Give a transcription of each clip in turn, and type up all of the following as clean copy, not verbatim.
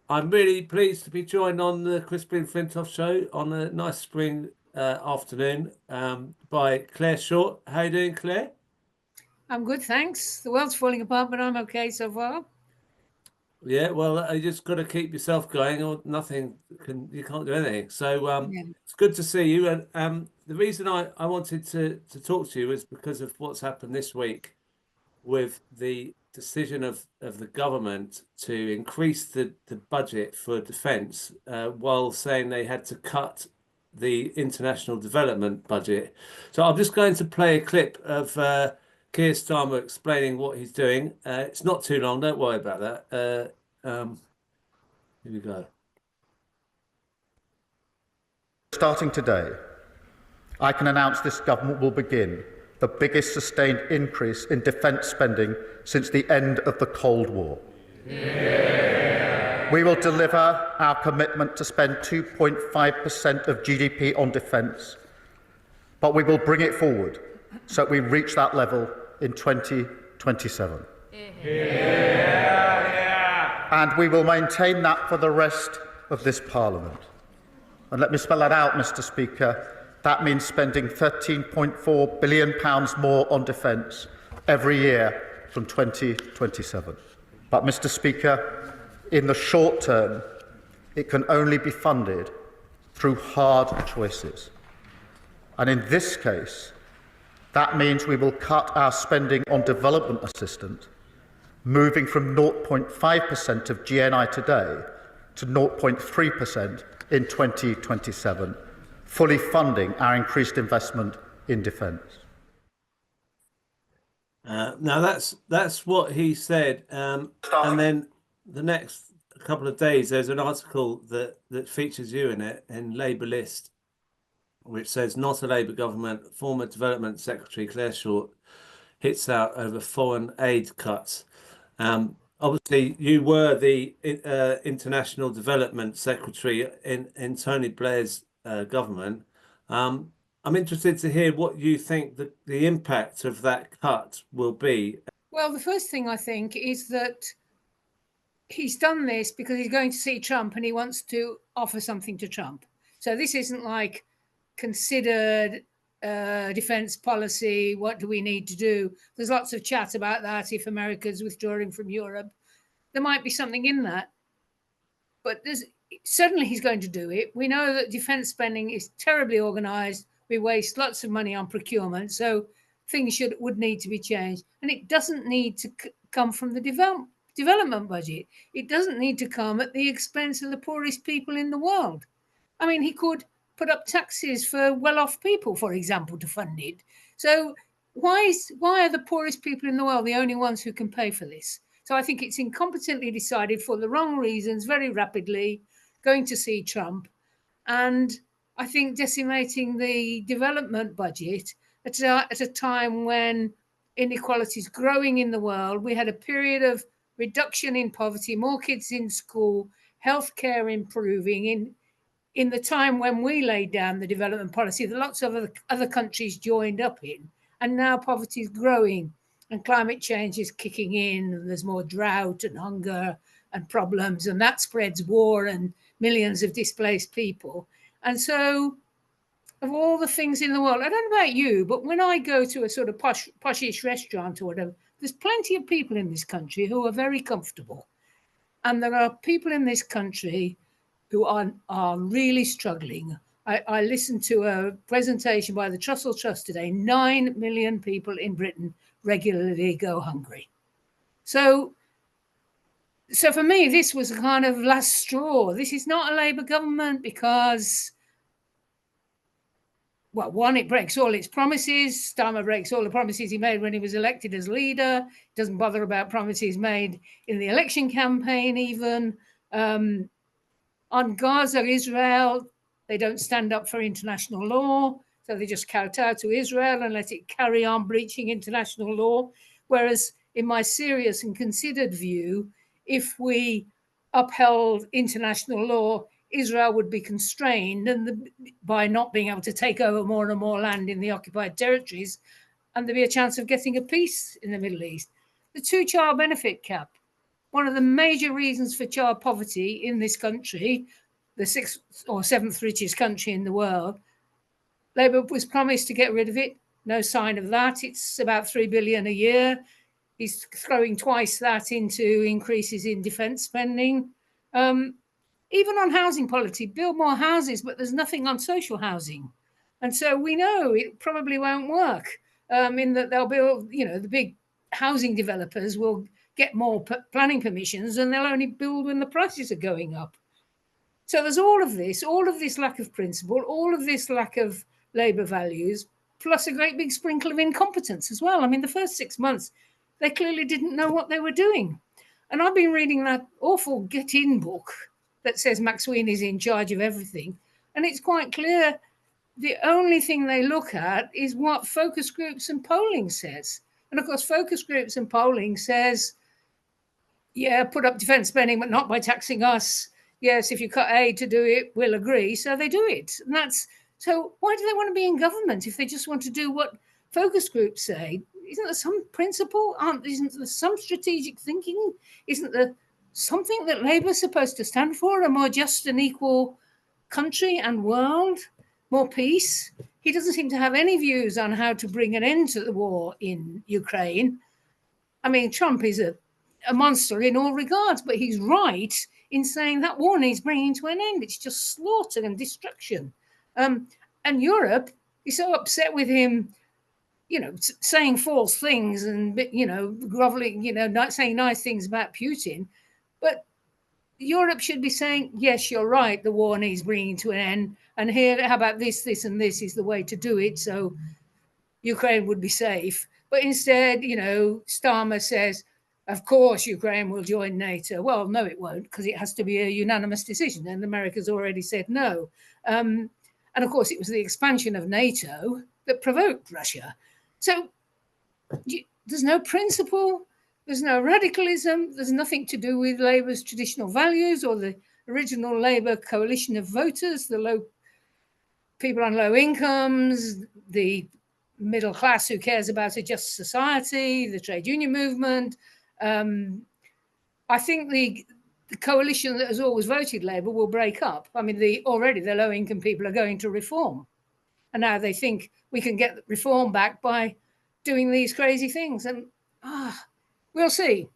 I'm really pleased to be joined on the Crispin Flintoff show on a nice spring afternoon by Clare Short. How you doing, Clare? I'm good, thanks. The world's falling apart, but I'm okay so far. Yeah, well, you just got to keep yourself going, or you can't do anything. So Yeah. it's good to see you. And the reason I wanted to talk to you is because of what's happened this week with the decision of the government to increase the budget for defence while saying they had to cut the international development budget. So I'm just going to play a clip of Keir Starmer explaining what he's doing. It's not too long, don't worry about that. Here we go. Starting today, I can announce this government will begin the biggest sustained increase in defence spending since the end of the Cold War. Yeah. We will deliver our commitment to spend 2.5% of GDP on defence, but we will bring it forward so that we reach that level in 2027. Yeah. And we will maintain that for the rest of this Parliament. And let me spell that out, Mr. Speaker. That means spending £13.4 billion more on defence every year from 2027. But, Mr. Speaker, in the short term, it can only be funded through hard choices. And in this case, that means we will cut our spending on development assistance, moving from 0.5% of GNI today to 0.3% in 2027, fully funding our increased investment in defence. Now that's what he said, and then the next couple of days there's an article that features you in it in Labour List, which says not a Labour government. Former Development Secretary Clare Short hits out over foreign aid cuts. Obviously, you were the International Development Secretary in Tony Blair's government. I'm interested to hear what you think the impact of that cut will be. Well, the first thing I think is that he's done this because he's going to see Trump and he wants to offer something to Trump. So this isn't like considered defense policy. What do we need to do? There's lots of chat about that. If America's withdrawing from Europe, there might be something in that. But certainly he's going to do it. We know that defense spending is terribly organized. We waste lots of money on procurement. So things would need to be changed. And it doesn't need to come from the development budget. It doesn't need to come at the expense of the poorest people in the world. I mean, he could put up taxes for well-off people, for example, to fund it. So why are the poorest people in the world the only ones who can pay for this? So I think it's incompetently decided for the wrong reasons, very rapidly, going to see Trump. And I think decimating the development budget at a time when inequality is growing in the world. We had a period of reduction in poverty, more kids in school, healthcare improving in the time when we laid down the development policy that lots of other countries joined up in. And now poverty is growing and climate change is kicking in, and there's more drought and hunger and problems, and that spreads war and millions of displaced people. And so of all the things in the world, I don't know about you, but when I go to a sort of poshish restaurant or whatever, there's plenty of people in this country who are very comfortable. And there are people in this country who are really struggling. I listened to a presentation by the Trussell Trust today. 9 million people in Britain regularly go hungry. So for me, this was a kind of last straw. This is not a Labour government because, well, one, it breaks all its promises. Starmer breaks all the promises he made when he was elected as leader. Doesn't bother about promises made in the election campaign even. On Gaza, Israel, they don't stand up for international law. So they just kowtow to Israel and let it carry on breaching international law. Whereas in my serious and considered view, if we upheld international law, Israel would be constrained by not being able to take over more and more land in the occupied territories, and there'd be a chance of getting a peace in the Middle East. The two-child benefit cap. one of the major reasons for child poverty in this country, the 6th or 7th richest country in the world, Labour was promised to get rid of it. No sign of that. It's about 3 billion a year. He's throwing twice that into increases in defence spending. Even on housing policy, build more houses, but there's nothing on social housing. And so we know it probably won't work in that they'll build, the big housing developers will get more planning permissions and they'll only build when the prices are going up. So there's all of this lack of principle, all of this lack of Labour values, plus a great big sprinkle of incompetence as well. I mean, the first 6 months, they clearly didn't know what they were doing. And I've been reading that awful Get In book that says McSweeney is in charge of everything. And it's quite clear the only thing they look at is what focus groups and polling says. And of course, focus groups and polling says, yeah, put up defence spending, but not by taxing us. Yes, if you cut aid to do it, we'll agree. So they do it. And so why do they want to be in government if they just want to do what focus groups say? Isn't there some principle? Isn't there some strategic thinking? Isn't there something that Labour's supposed to stand for? A more just and equal country and world? More peace? He doesn't seem to have any views on how to bring an end to the war in Ukraine. I mean, Trump is a monster in all regards, but he's right in saying that war needs bringing to an end. It's just slaughter and destruction. And Europe is so upset with him, saying false things and, groveling, saying nice things about Putin. But Europe should be saying, yes, you're right, the war needs bringing to an end. And here, how about this, and this is the way to do it, so Ukraine would be safe. But instead, Starmer says, of course, Ukraine will join NATO. Well, no, it won't, because it has to be a unanimous decision. And America's already said no. And of course, it was the expansion of NATO that provoked Russia. So there's no principle, there's no radicalism, there's nothing to do with Labour's traditional values or the original Labour coalition of voters, the people on low incomes, the middle class who cares about a just society, the trade union movement. I think the coalition that has always voted Labour will break up. I mean, already the low income people are going to reform. And now they think we can get reform back by doing these crazy things. And we'll see.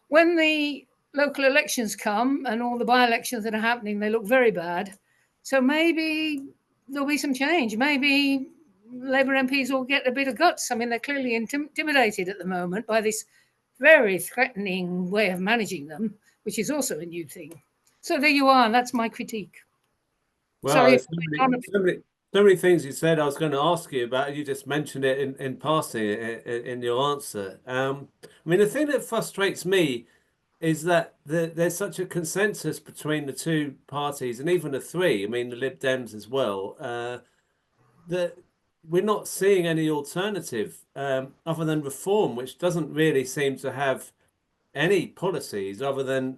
When the local elections come and all the by-elections that are happening, they look very bad. So maybe there'll be some change. Maybe Labour MPs will get a bit of guts. I mean, they're clearly intimidated at the moment by this very threatening way of managing them, which is also a new thing. So there you are. That's my critique. Well, Sorry, so many things you said I was going to ask you about. You just mentioned it in passing in your answer. I mean, the thing that frustrates me is that there's such a consensus between the two parties and even the three, I mean, the Lib Dems as well, that we're not seeing any alternative other than reform, which doesn't really seem to have any policies other than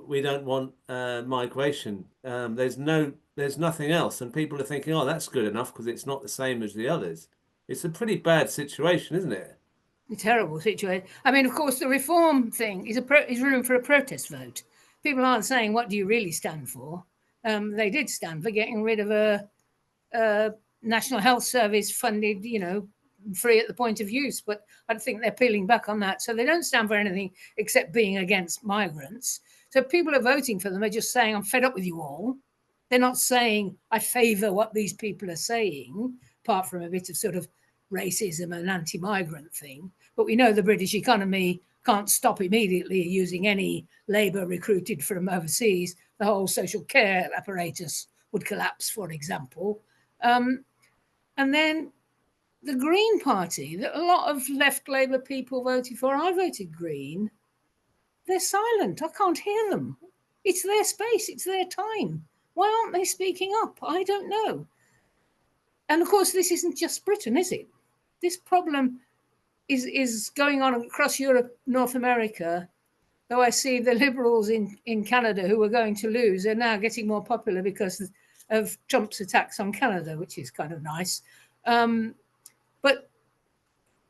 we don't want migration. There's nothing else, and people are thinking, oh, that's good enough because it's not the same as the others. It's a pretty bad situation, isn't it? A terrible situation. I mean, of course, the reform thing is room for a protest vote. People aren't saying, what do you really stand for? They did stand for getting rid of a National Health Service funded, free at the point of use. But I think they're peeling back on that. So they don't stand for anything except being against migrants. So people are voting for them are just saying, I'm fed up with you all. They're not saying, I favour what these people are saying, apart from a bit of sort of racism and anti-migrant thing. But we know the British economy can't stop immediately using any labour recruited from overseas. The whole social care apparatus would collapse, for example. And then the Green Party, that a lot of left Labour people voted for, I voted Green. They're silent. I can't hear them. It's their space. It's their time. Why aren't they speaking up? I don't know. And of course, this isn't just Britain, is it? This problem is going on across Europe, North America. Though I see the Liberals in Canada who are going to lose are now getting more popular because of Trump's attacks on Canada, which is kind of nice. But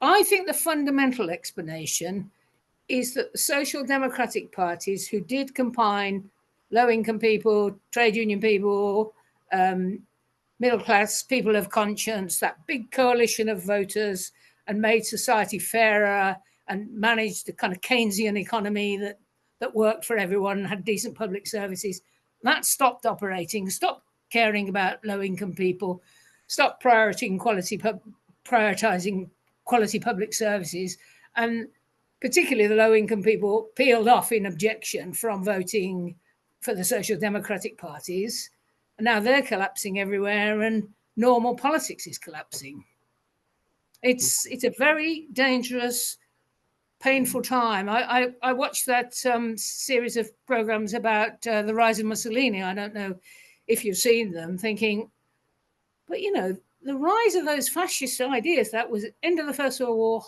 I think the fundamental explanation is that the social democratic parties, who did combine low-income people, trade union people, middle class, people of conscience, that big coalition of voters, and made society fairer and managed the kind of Keynesian economy that worked for everyone and had decent public services, that stopped operating, stopped caring about low-income people, stopped prioritizing quality public services, and particularly the low-income people peeled off in objection from voting for the social democratic parties. And now they're collapsing everywhere, and normal politics is collapsing. It's a very dangerous, painful time. I watched that series of programs about the rise of Mussolini. I don't know if you've seen them, thinking, but the rise of those fascist ideas, that was end of the First World War,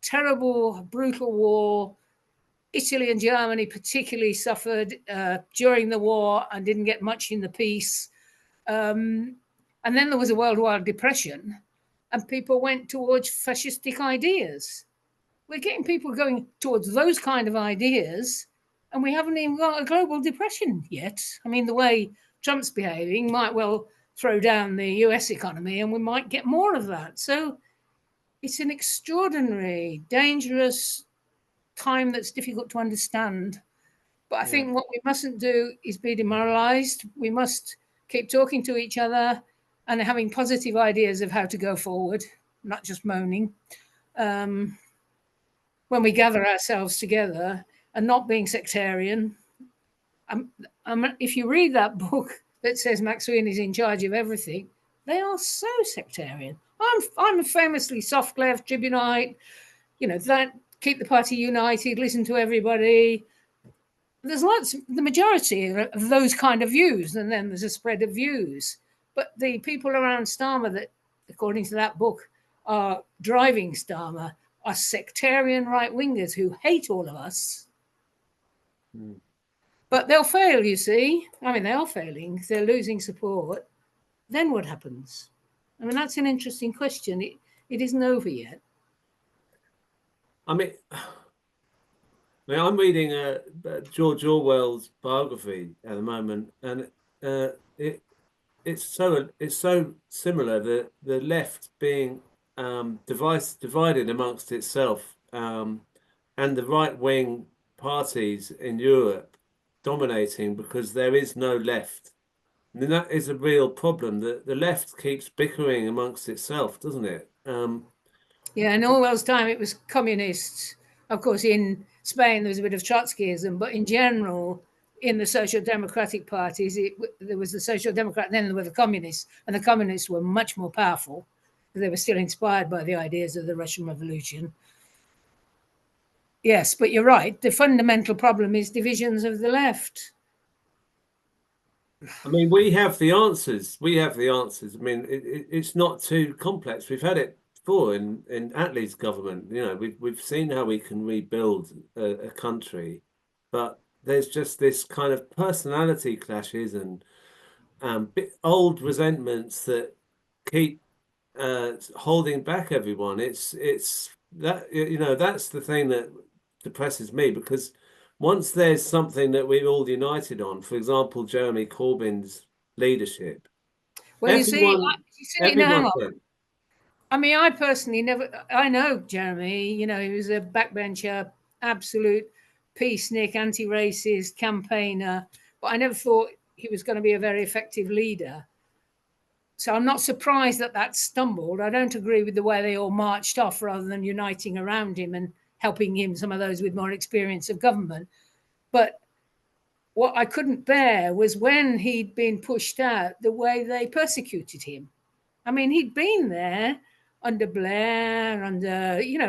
terrible, brutal war. Italy and Germany particularly suffered during the war and didn't get much in the peace. And then there was a worldwide depression, and people went towards fascistic ideas. We're getting people going towards those kind of ideas, and we haven't even got a global depression yet. I mean, the way Trump's behaving might well throw down the US economy, and we might get more of that. So it's an extraordinary, dangerous time that's difficult to understand. But I think what we mustn't do is be demoralized. We must keep talking to each other and having positive ideas of how to go forward, not just moaning. When we gather ourselves together and not being sectarian. If you read that book that says Maxwell is in charge of everything, they are so sectarian. I'm a famously soft left, tribunite, that keep the party united, listen to everybody. There's the majority of those kind of views, and then there's a spread of views. But the people around Starmer that, according to that book, are driving Starmer are sectarian right-wingers who hate all of us. But they'll fail, you see. I mean, they are failing. They're losing support. Then what happens? I mean, that's an interesting question. It isn't over yet. I'm reading George Orwell's biography at the moment, and it's so similar, the left being divided amongst itself, and the right-wing parties in Europe dominating because there is no left. And that is a real problem. The left keeps bickering amongst itself, doesn't it? Yeah, in Orwell's time, it was communists. Of course, in Spain, there was a bit of Trotskyism, but in general, in the social democratic parties, there was the social democrat, then there were the communists, and the communists were much more powerful. They were still inspired by the ideas of the Russian Revolution. Yes, but you're right. The fundamental problem is divisions of the left. I mean, we have the answers. I mean, it's not too complex. We've had it before in Attlee's government. We've seen how we can rebuild a country, but there's just this kind of personality clashes and old resentments that keep holding back everyone. It's that that's the thing that depresses me, because once there's something that we're all united on, for example, Jeremy Corbyn's leadership. Well, everyone, now, I mean, I personally I know Jeremy, he was a backbencher, absolute peacenik, anti-racist campaigner, but I never thought he was going to be a very effective leader. So I'm not surprised that stumbled. I don't agree with the way they all marched off rather than uniting around him and helping him, some of those with more experience of government. But what I couldn't bear was when he'd been pushed out, the way they persecuted him. I mean, he'd been there under Blair,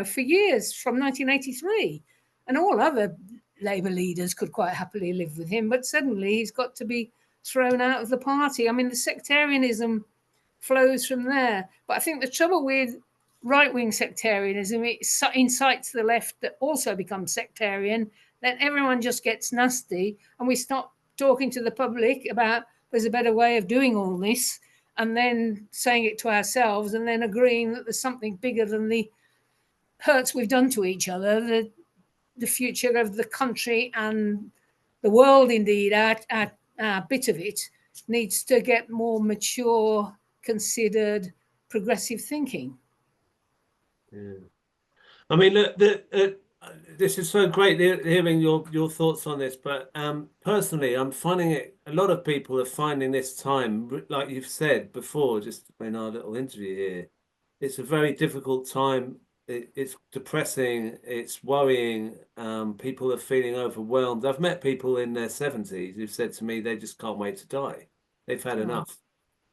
for years, from 1983. And all other Labour leaders could quite happily live with him. But suddenly he's got to be thrown out of the party. I mean, the sectarianism flows from there. But I think the trouble with right-wing sectarianism, it incites the left that also becomes sectarian. Then everyone just gets nasty, and we stop talking to the public about there's a better way of doing all this, and then saying it to ourselves, and then agreeing that there's something bigger than the hurts we've done to each other. the future of the country and the world, indeed, our bit of it, needs to get more mature, considered, progressive thinking. Yeah. I mean, look, this is so great hearing your thoughts on this. But personally, I'm finding it. A lot of people are finding this time, like you've said before, just in our little interview here. It's a very difficult time. It's depressing. It's worrying. People are feeling overwhelmed. I've met people in their 70s who've said to me they just can't wait to die. They've had enough.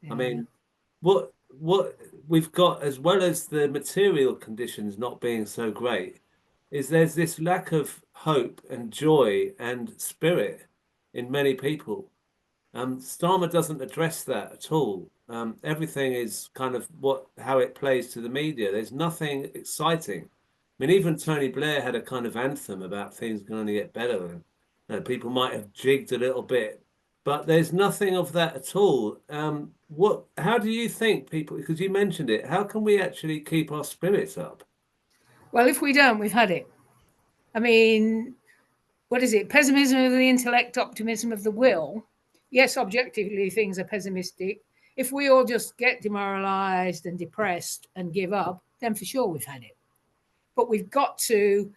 Yeah. I mean, what we've got, as well as the material conditions not being so great, is there's this lack of hope and joy and spirit in many people. Starmer doesn't address that at all. Everything is kind of how it plays to the media. There's nothing exciting. I mean, even Tony Blair had a kind of anthem about things can only get better, and people might have jigged a little bit, but there's nothing of that at all. How do you think people, because you mentioned it, how can we actually keep our spirits up? Well, if we don't, we've had it. I mean, what is it? Pessimism of the intellect, optimism of the will. Yes, objectively, things are pessimistic. If we all just get demoralized and depressed and give up, then for sure we've had it. But we've got to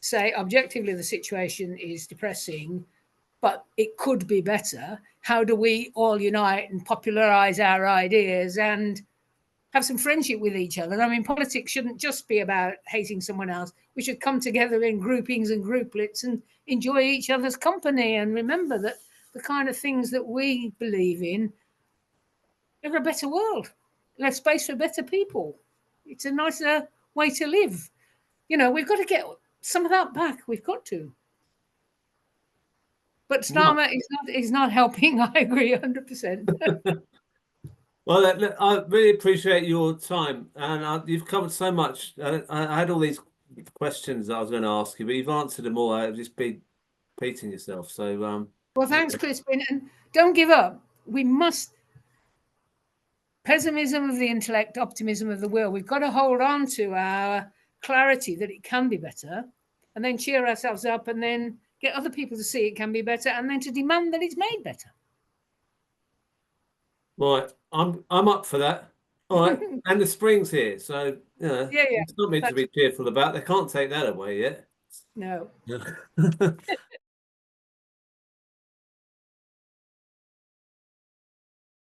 say, objectively, the situation is depressing, but it could be better. How do we all unite and popularize our ideas and have some friendship with each other? I mean, politics shouldn't just be about hating someone else. We should come together in groupings and grouplets and enjoy each other's company and remember that the kind of things that we believe in are a better world, less space for better people. It's a nicer way to live. You know, we've got to get some of that back. We've got to. But Starmer is not helping. I agree 100%. Well, I really appreciate your time, and you've covered so much. I had all these questions that I was going to ask you, but you've answered them all. I've just been repeating yourself. So, well, thanks, Crispin, and don't give up. We must. Pessimism of the intellect, optimism of the will. We've got to hold on to our clarity that it can be better, and then cheer ourselves up, and then get other people to see it can be better, and then to demand that it's made better. right, I'm up for that. All right, and the spring's here, so Yeah. it's not meant to be cheerful about. They can't take that away yet. No.